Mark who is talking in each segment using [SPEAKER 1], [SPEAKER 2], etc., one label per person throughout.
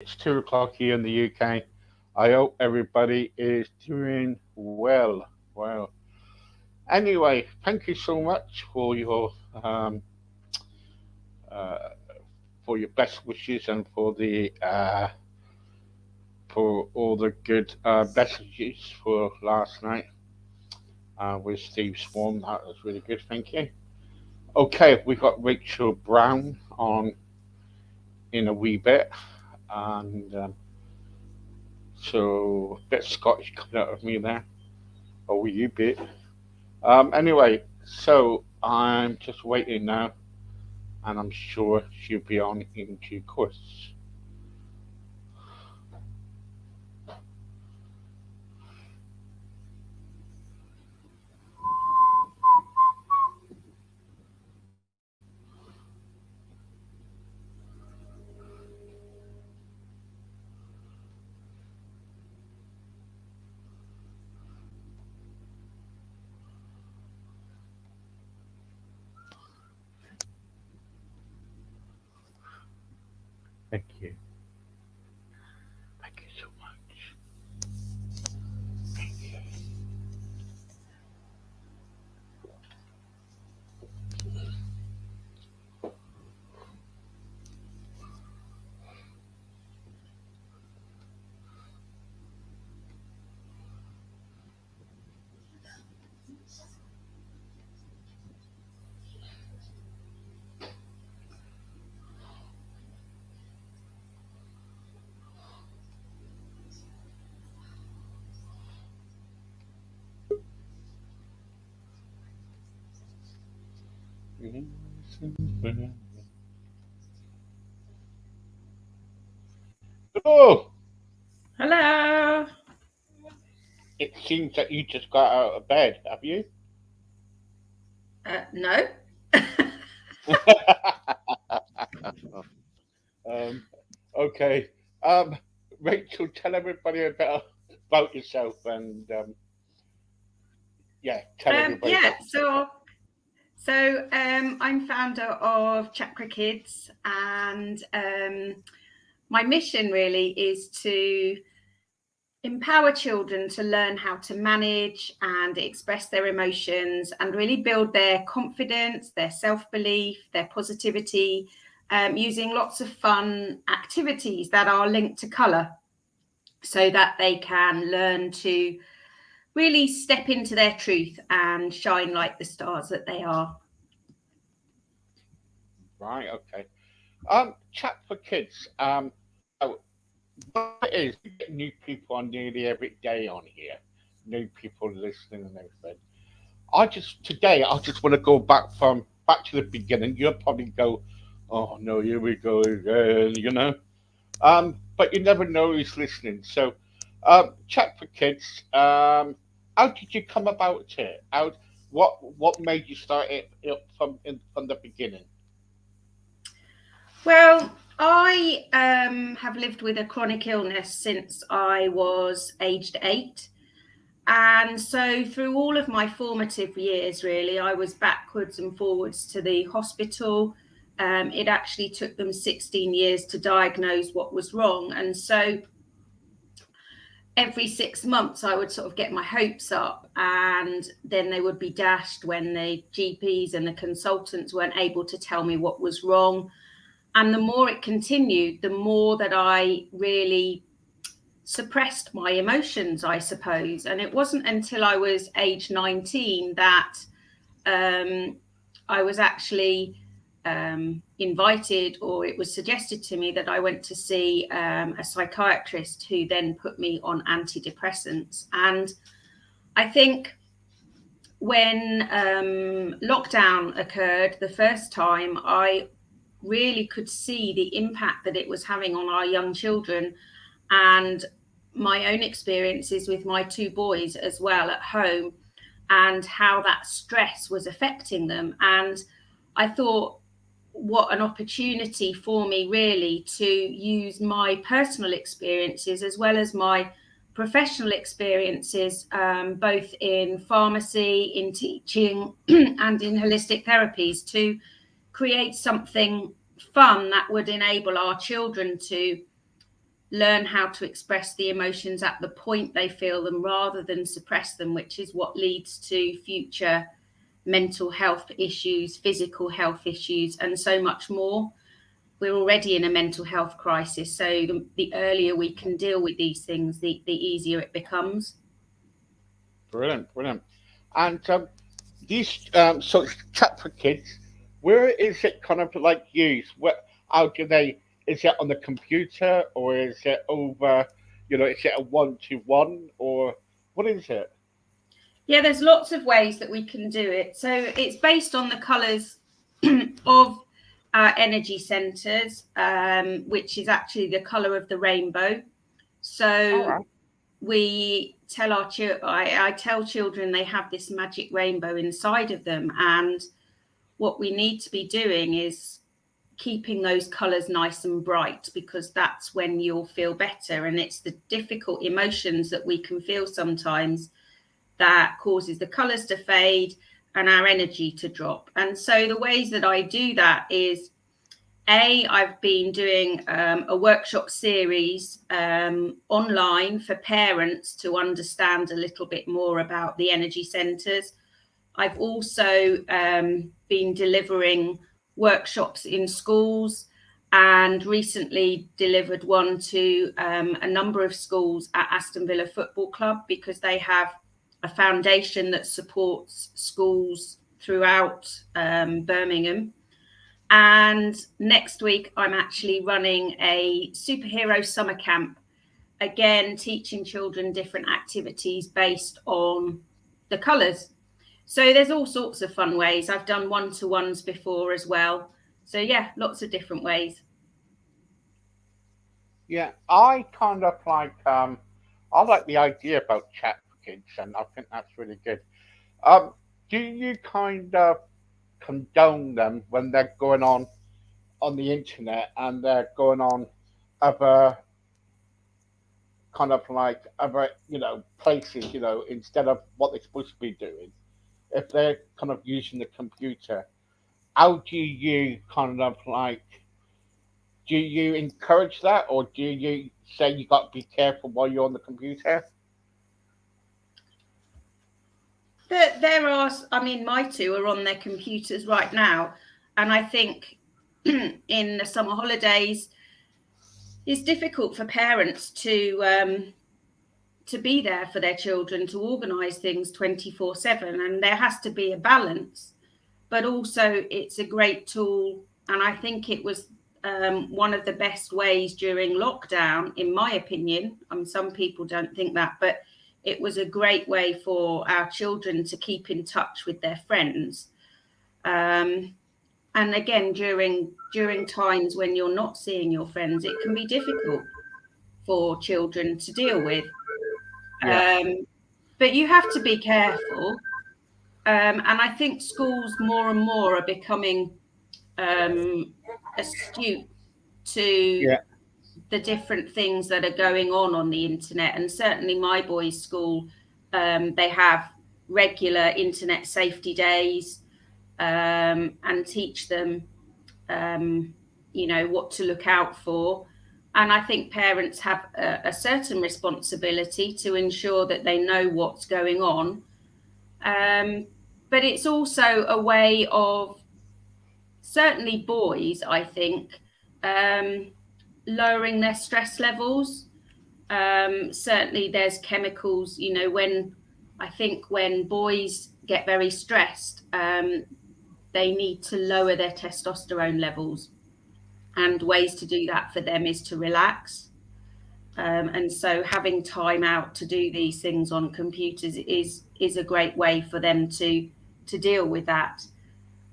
[SPEAKER 1] It's 2 o'clock here in the UK. I hope everybody is doing well. Well, anyway, thank you so much um, uh, for your best wishes and for all the good messages for last night with Steve Swan. That was really good. Thank you. Okay, we got Rachel Brown on in a wee bit, and so a bit Scottish coming out of me there. A wee bit. Anyway, so I'm just waiting now, and I'm sure she'll be on in due course. Thank you. Thank you so much. Thank you. Oh,
[SPEAKER 2] Hello.
[SPEAKER 1] it seems that you just got out of bed, have you?
[SPEAKER 2] No.
[SPEAKER 1] um, okay. Um, Rachel, tell everybody about yourself and yeah, tell everybody
[SPEAKER 2] Yeah.
[SPEAKER 1] about yourself.
[SPEAKER 2] So I'm founder of Chakra Kids, and my mission really is to empower children to learn how to manage and express their emotions and really build their confidence, their self-belief, their positivity, using lots of fun activities that are linked to colour, so that they can learn to really step into their truth and shine like the stars that they are.
[SPEAKER 1] Right. Okay. Chat for kids. So what it is, we get new people on nearly every day on here, new people listening and everything. I just want to go back to the beginning. You'll probably go, oh no, here we go again, you know. But you never know who's listening. So, chat for kids. How did you come about it? What made you start it from the beginning?
[SPEAKER 2] Well, I have lived with a chronic illness since I was aged 8. And so, through all of my formative years, really, I was backwards and forwards to the hospital. It actually took them 16 years to diagnose what was wrong. And so, every 6 months I would sort of get my hopes up, and then they would be dashed when the GPs and the consultants weren't able to tell me what was wrong. And the more it continued, the more that I really suppressed my emotions, I suppose. And it wasn't until I was age 19 that um, I was actually invited, or it was suggested to me that I went to see a psychiatrist who then put me on antidepressants. And I think when lockdown occurred the first time, I really could see the impact that it was having on our young children, and my own experiences with my two boys as well at home, and how that stress was affecting them. And I thought, what an opportunity for me, really, to use my personal experiences as well as my professional experiences, both in pharmacy, in teaching, and in holistic therapies, to create something fun that would enable our children to learn how to express the emotions at the point they feel them rather than suppress them, which is what leads to future mental health issues, physical health issues, and so much more. We're already in a mental health crisis, so the earlier we can deal with these things, the easier it becomes.
[SPEAKER 1] Brilliant, brilliant. And these sort of chat for kids, where is it kind of like used? How do they? Is it on the computer or is it over? Is it a one-to-one or what is it?
[SPEAKER 2] Yeah, there's lots of ways that we can do it. So it's based on the colours of our energy centres, which is actually the colour of the rainbow.
[SPEAKER 1] All
[SPEAKER 2] So
[SPEAKER 1] right.
[SPEAKER 2] we tell I tell children they have this magic rainbow inside of them, and what we need to be doing is keeping those colours nice and bright, because that's when you'll feel better. And it's the difficult emotions that we can feel sometimes that causes the colours to fade and our energy to drop. And so the ways that I do that is, I've been doing a workshop series online for parents to understand a little bit more about the energy centres. I've also been delivering workshops in schools, and recently delivered one to a number of schools at Aston Villa Football Club, because they have a foundation that supports schools throughout Birmingham. And next week, I'm actually running a superhero summer camp, again, teaching children different activities based on the colours. So there's all sorts of fun ways. I've done one-to-ones before as well. So yeah, lots of different ways.
[SPEAKER 1] Yeah, I kind of like I like the idea about chat for kids, and I think that's really good. Um, do you kind of condone them when they're going on the internet and they're going on other kind of like other places, instead of what they're supposed to be doing? If they're kind of using the computer, how do you kind of like do you encourage that, or do you say you got to be careful while you're on the computer?
[SPEAKER 2] There are, I mean, my two are on their computers right now. And I think in the summer holidays, it's difficult for parents to be there for their children, to organise things 24/7. And there has to be a balance. But also, it's a great tool. And I think it was one of the best ways during lockdown, in my opinion. Some people don't think that, but it was a great way for our children to keep in touch with their friends. And again, during times when you're not seeing your friends, it can be difficult for children to deal with.
[SPEAKER 1] Yeah.
[SPEAKER 2] But you have to be careful. And I think schools more and more are becoming astute to
[SPEAKER 1] Yeah.
[SPEAKER 2] the different things that are going on the internet. And certainly my boys' school, they have regular internet safety days, and teach them, what to look out for. And I think parents have a certain responsibility to ensure that they know what's going on. But it's also a way of, certainly boys, I think, lowering their stress levels. Certainly there's chemicals, when boys get very stressed, they need to lower their testosterone levels. And ways to do that for them is to relax. And so having time out to do these things on computers is a great way for them to deal with that.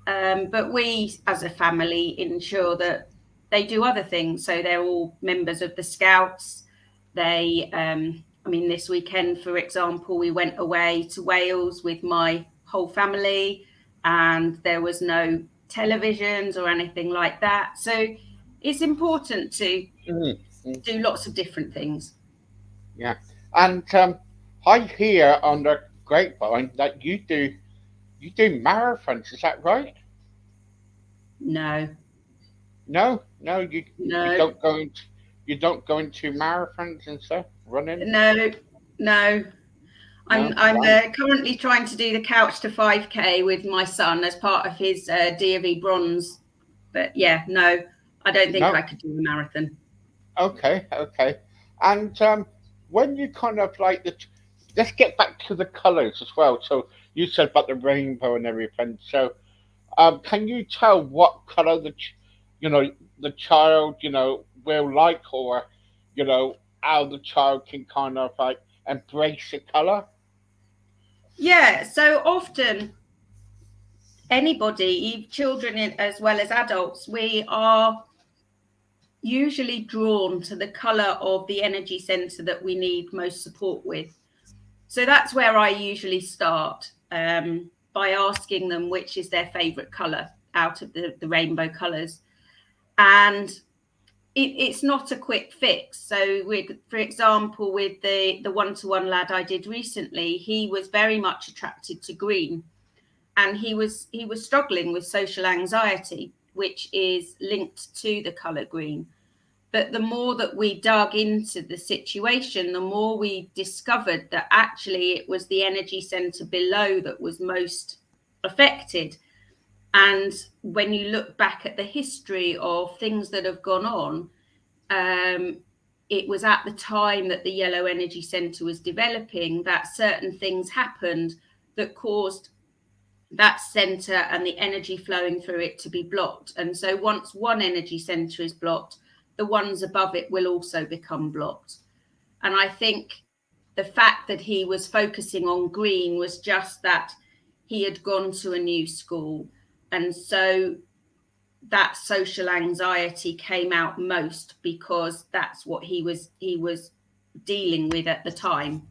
[SPEAKER 2] But we, as a family, ensure that they do other things. So they're all members of the Scouts. This weekend, for example, we went away to Wales with my whole family, and there was no televisions or anything like that. So it's important to
[SPEAKER 1] Mm-hmm.
[SPEAKER 2] do lots of different things.
[SPEAKER 1] Yeah. And I hear on the grapevine that you do marathons. Is that right?
[SPEAKER 2] No,
[SPEAKER 1] No, no, you
[SPEAKER 2] no.
[SPEAKER 1] don't go into. You don't go into marathons and stuff, running?
[SPEAKER 2] No, no. I'm
[SPEAKER 1] No, right?
[SPEAKER 2] currently trying to do the Couch to 5K with my son as part of his DofE bronze. But yeah, no, I don't think I
[SPEAKER 1] No.
[SPEAKER 2] could do a marathon.
[SPEAKER 1] Okay, okay. And when you kind of like let's get back to the colours as well. So you said about the rainbow and everything. So can you tell what colour you know, the child, will like, or how the child can kind of like embrace the colour?
[SPEAKER 2] Yeah, so often anybody, children as well as adults, we are usually drawn to the color of the energy center that we need most support with. So that's where I usually start, by asking them which is their favorite color out of the rainbow colors. And it's not a quick fix. So for example, with the one-to-one lad I did recently, he was very much attracted to green, and he was struggling with social anxiety, which is linked to the color green. But the more that we dug into the situation, the more we discovered that actually it was the energy center below that was most affected. And when you look back at the history of things that have gone on, it was at the time that the yellow energy center was developing that certain things happened that caused that center and the energy flowing through it to be blocked. And so once one energy center is blocked, the ones above it will also become blocked. And I think the fact that he was focusing on green was just that he had gone to a new school. And so that social anxiety came out most because that's what he was dealing with at the time.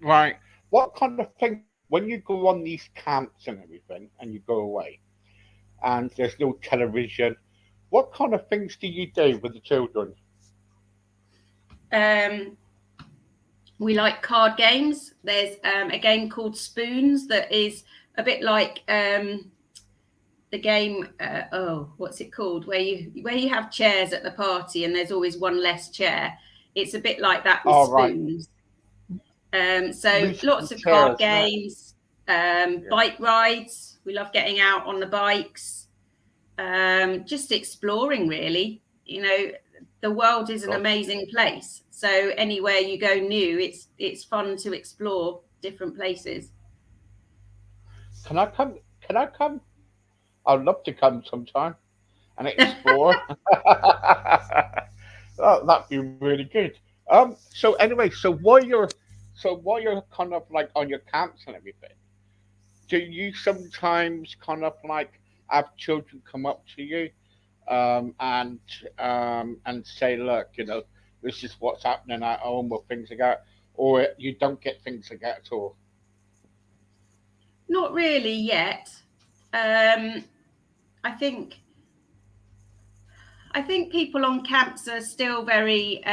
[SPEAKER 1] Right. What kind of thing when you go on these camps and everything, and you go away, and there's no television? What kind of things do you do with the children?
[SPEAKER 2] Um, we like card games. There's a game called Spoons that is a bit like the game. What's it called? Where you have chairs at the party and there's always one less chair. It's a bit like that with
[SPEAKER 1] All right.
[SPEAKER 2] Spoons. So
[SPEAKER 1] Musical
[SPEAKER 2] lots of card
[SPEAKER 1] chairs, isn't it?
[SPEAKER 2] games,
[SPEAKER 1] Yeah.
[SPEAKER 2] bike rides. We love getting out on the bikes, just exploring, really. The world is an
[SPEAKER 1] Good.
[SPEAKER 2] amazing place. So anywhere you go new, it's fun to explore different places.
[SPEAKER 1] Can I come? Can I come? I'd love to come sometime and explore. Oh, that'd be really good. So anyway, so while you're kind of like on your camps and everything, do you sometimes kind of like have children come up to you, and and say, look, this is what's happening at home or things like that, or you don't get things like that at all?
[SPEAKER 2] Not really yet. Um, I think people on camps are still very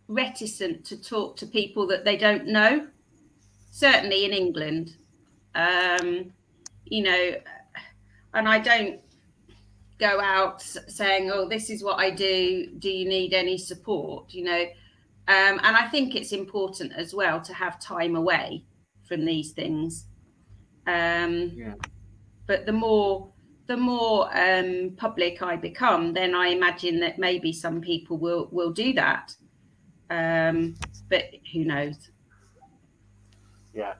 [SPEAKER 2] reticent to talk to people that they don't know. Certainly in England, um, you know, and I don't go out saying, "Oh, this is what I do. Do you need any support?" And I think it's important as well to have time away from these things. Um,
[SPEAKER 1] Yeah.
[SPEAKER 2] but the more public I become, then I imagine that maybe some people will do that. But who knows?
[SPEAKER 1] Yeah.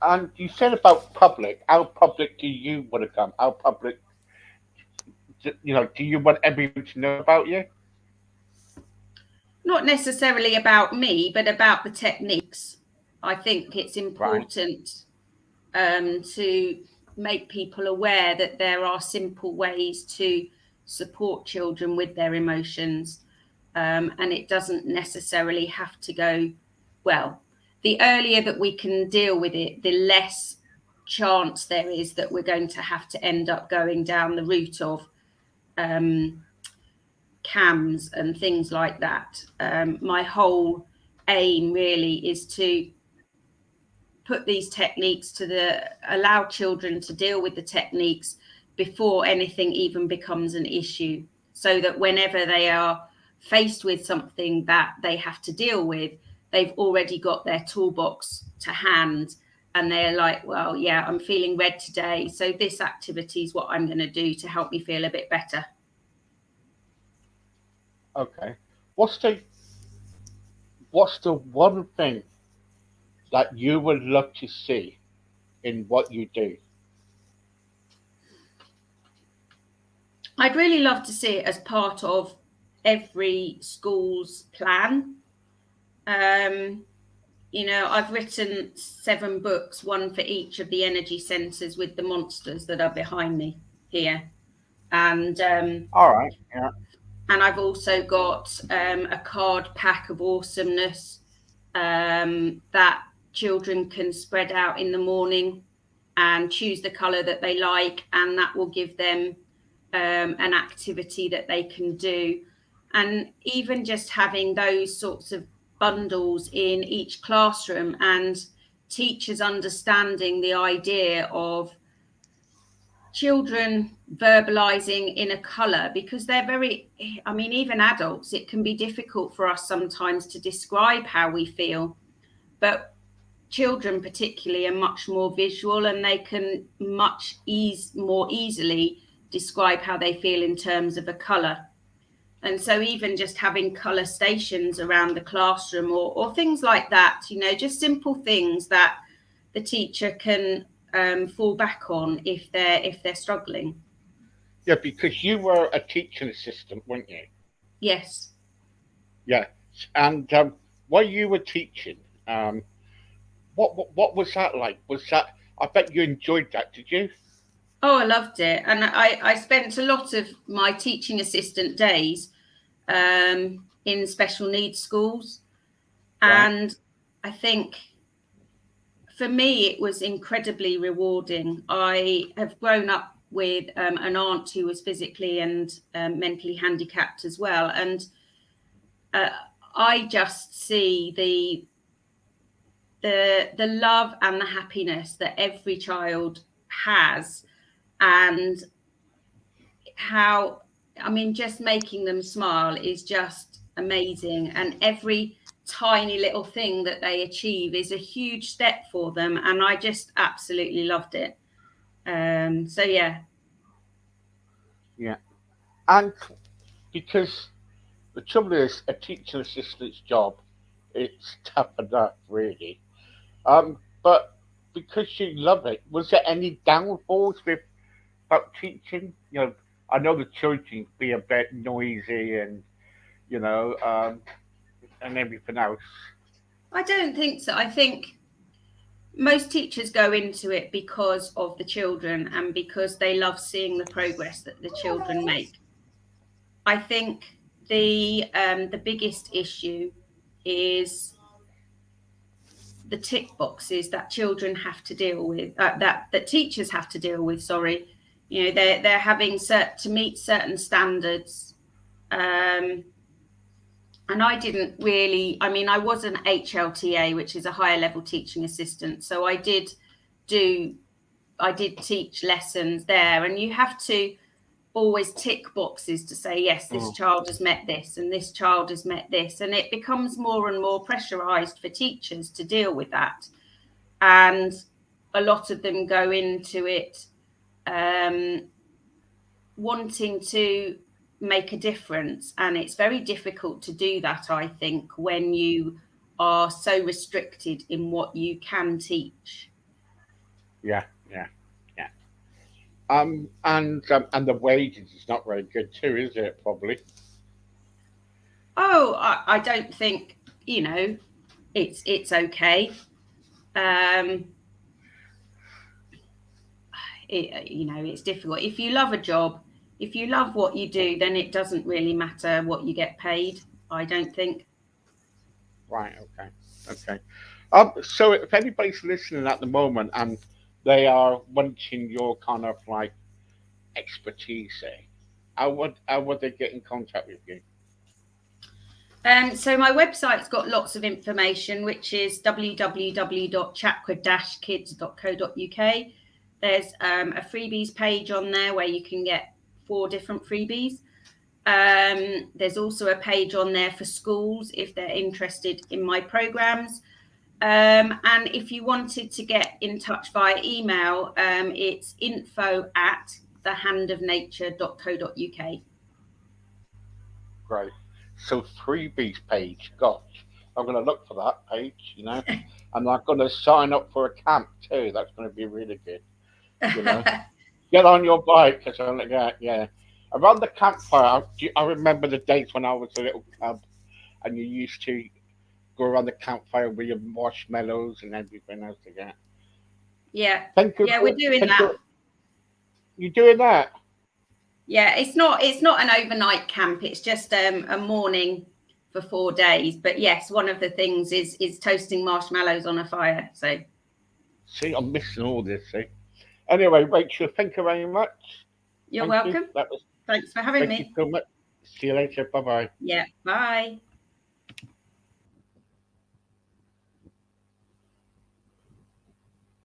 [SPEAKER 1] And you said about public. How public do you want to come? How public, do you want everyone to know about you?
[SPEAKER 2] Not necessarily about me, but about the techniques. I think it's
[SPEAKER 1] Right.
[SPEAKER 2] important to make people aware that there are simple ways to support children with their emotions. And it doesn't necessarily have to go well. The earlier that we can deal with it, the less chance there is that we're going to have to end up going down the route of cams and things like that. My whole aim really is to put these techniques allow children to deal with the techniques before anything even becomes an issue, so that whenever they are faced with something that they have to deal with, they've already got their toolbox to hand, and they're like, well, yeah, I'm feeling red today, so this activity is what I'm going to do to help me feel a bit better.
[SPEAKER 1] Okay. What's the one thing that you would love to see in what you do?
[SPEAKER 2] I'd really love to see it as part of every school's plan. You know, I've written 7 books, one for each of the energy centres with the monsters that are behind me here. And
[SPEAKER 1] All right. Yeah.
[SPEAKER 2] and I've also got a card pack of awesomeness that children can spread out in the morning and choose the colour that they like, and that will give them an activity that they can do. And even just having those sorts of bundles in each classroom, and teachers understanding the idea of children verbalizing in a color, because they're very, I mean, even adults, it can be difficult for us sometimes to describe how we feel, but children particularly are much more visual, and they can much more easily describe how they feel in terms of a color. And so even just having color stations around the classroom, or things like that, you know, just simple things that the teacher can fall back on if they're struggling.
[SPEAKER 1] Yeah, because you were a teaching assistant, weren't you?
[SPEAKER 2] Yes.
[SPEAKER 1] Yeah. And while you were teaching, what was that like? Was that? I bet you enjoyed that. Did you?
[SPEAKER 2] Oh, I loved it. And I spent a lot of my teaching assistant days in special needs schools.
[SPEAKER 1] Right.
[SPEAKER 2] And I think for me, it was incredibly rewarding. I have grown up with an aunt who was physically and mentally handicapped as well. And I just see the love and the happiness that every child has, and how, I mean, just making them smile is just amazing. And every tiny little thing that they achieve is a huge step for them. And I just absolutely loved it. So, yeah.
[SPEAKER 1] Yeah. And because the trouble is, a teaching assistant's job, it's tough enough, really. But because you love it, was there any downfalls with about teaching? You know, I know the children can be a bit noisy and you know, and everything else.
[SPEAKER 2] I don't think so. I think most teachers go into it because of the children and because they love seeing the progress that the children make. I think the biggest issue is the tick boxes that children have to deal with, that teachers have to deal with. Sorry, you know, they're having to meet certain standards, and I didn't really. I mean, I was an HLTA, which is a higher level teaching assistant, so I did teach lessons there, and you have to always tick boxes to say, yes, this
[SPEAKER 1] Mm.
[SPEAKER 2] child has met this and this child has met this, and it becomes more and more pressurized for teachers to deal with that. And a lot of them go into it wanting to make a difference, and it's very difficult to do that, I think, when you are so restricted in what you can teach.
[SPEAKER 1] Yeah, yeah, yeah. And the wages is not very good too, is it? Probably.
[SPEAKER 2] Oh, I don't think, you know, it's okay. um you know, it's difficult. If you love a job, if you love what you do, then it doesn't really matter what you get paid, I don't think.
[SPEAKER 1] Right. Okay. Okay. So if anybody's listening at the moment and they are wanting your kind of like expertise, say, how would they get in contact with you?
[SPEAKER 2] So my website's got lots of information, which is www.chakra-kids.co.uk. There's a freebies page on there where you can get 4 different freebies. There's also a page on there for schools if they're interested in my programs. And if you wanted to get in touch via email, it's info@thehandofnature.co.uk.
[SPEAKER 1] Great. So freebies page, gosh, I'm going to look for that page, you know, and I'm going to sign up for a camp too. That's going to be really good, you know. Get on your bike, because I'm like, yeah. Around the campfire, I remember the days when I was a little cub, and you used to go around the campfire with your marshmallows and everything else again.
[SPEAKER 2] Yeah.
[SPEAKER 1] Thank you.
[SPEAKER 2] Yeah, we're doing that.
[SPEAKER 1] You doing that?
[SPEAKER 2] Yeah, it's not an overnight camp. It's just a morning for 4 days. But yes, one of the things is toasting marshmallows on a fire. So
[SPEAKER 1] See, I'm missing all this. See. Anyway, Rachel, thank you very much.
[SPEAKER 2] You're welcome.
[SPEAKER 1] That was.
[SPEAKER 2] Thanks for having
[SPEAKER 1] Thank you
[SPEAKER 2] me.
[SPEAKER 1] so much. See you later. Bye bye.
[SPEAKER 2] Yeah. Bye.